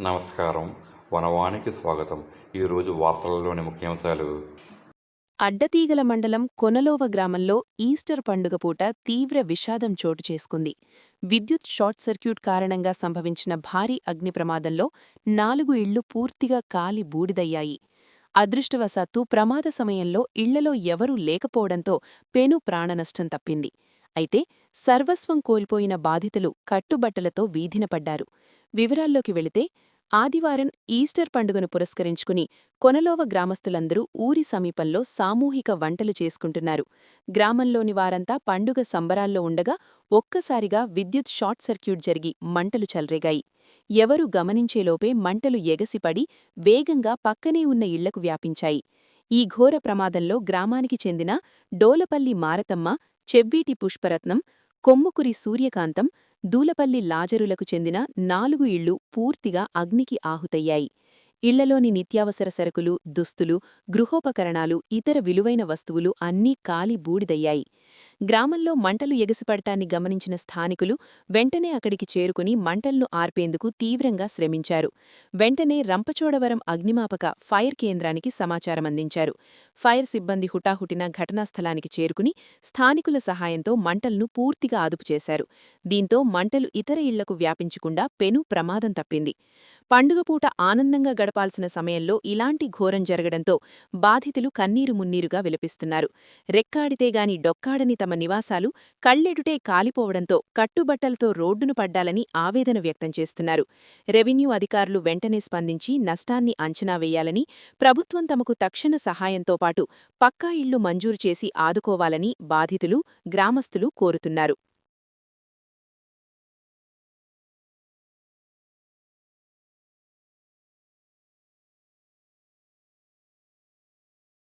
నమస్కారం. వనవానికి స్వాగతం. ఈరోజు వార్తలలోని ముఖ్యాంశాలు. అడ్డతీగల మండలం కొనలోవ గ్రామంలో ఈస్టర్ పండుగ పూట తీవ్ర విషాదం చోటు చేసుకుంది. విద్యుత్ షార్ట్ సర్క్యూట్ కారణంగా సంభవించిన భారీ అగ్ని ప్రమాదంలో 4 ఇళ్లు పూర్తిగా కాలి బూడిదయ్యాయి. అదృష్టవశాత్తు ప్రమాద సమయంలో ఇళ్లలో ఎవరూ లేకపోవడంతో పెను ప్రాణనష్టం తప్పింది. అయితే సర్వస్వం కోల్పోయిన బాధితులు కట్టుబట్టలతో వీధిన పడ్డారు. వివరాల్లోకి వెళితే ఆదివారం ఈస్టర్ పండుగను పురస్కరించుకుని కొనలోవ గ్రామస్తులందరూ ఊరి సమీపంలో సామూహిక వంటలు చేసుకుంటున్నారు. గ్రామంలోని వారంతా పండుగ సంబరాల్లో ఉండగా ఒక్కసారిగా విద్యుత్ షార్ట్ సర్క్యూట్ జరిగి మంటలు చెలరేగాయి. ఎవరూ గమనించేలోపే మంటలు ఎగసిపడి వేగంగా పక్కనే ఉన్న ఇళ్లకు వ్యాపించాయి. ఈ ఘోర ప్రమాదంలో గ్రామానికి చెందిన డోలపల్లి మారతమ్మ, చెవ్వీటి పుష్పరత్నం, కొమ్ముకురి సూర్యకాంతం, దూలపల్లి లాజరులకు చెందిన 4 ఇళ్లు పూర్తిగా అగ్నికి ఆహుతయ్యాయి. ఇళ్లలోని నిత్యావసర సరుకులు, దుస్తులు, గృహోపకరణాలు, ఇతర విలువైన వస్తువులు అన్నీ కాలి బూడిదయ్యాయి. గ్రామంలో మంటలు ఎగసిపడటాన్ని గమనించిన స్థానికులు వెంటనే అక్కడికి చేరుకుని మంటలను ఆర్పేందుకు తీవ్రంగా శ్రమించారు. వెంటనే రంపచోడవరం అగ్నిమాపక ఫైర్ కేంద్రానికి సమాచారమందించారు. ఫైర్ సిబ్బంది హుటాహుటిన ఘటనాస్థలానికి చేరుకుని స్థానికుల సహాయంతో మంటలను పూర్తిగా అదుపు చేశారు. దీంతో మంటలు ఇతర ఇళ్లకు వ్యాపించకుండా పెను ప్రమాదం తప్పింది. పండుగపూట ఆనందంగా గడపాల్సిన సమయంలో ఇలాంటి ఘోరం జరగడంతో బాధితులు కన్నీరు మున్నీరుగా విలపిస్తున్నారు. రెక్కాడితేగాని డొక్కాడని తమ నివాసాలు కళ్ళెడుటే కాలిపోవడంతో కట్టుబట్టలతో రోడ్డును పడ్డాలని ఆవేదన వ్యక్తం చేస్తున్నారు. రెవెన్యూ అధికారులు వెంటనే స్పందించి నష్టాన్ని అంచనా వేయాలని, ప్రభుత్వం తమకు తక్షణ సహాయంతో పాటు పక్కా ఇళ్లు మంజూరు చేసి ఆదుకోవాలని బాధితులు, గ్రామస్తులు కోరుతున్నారు.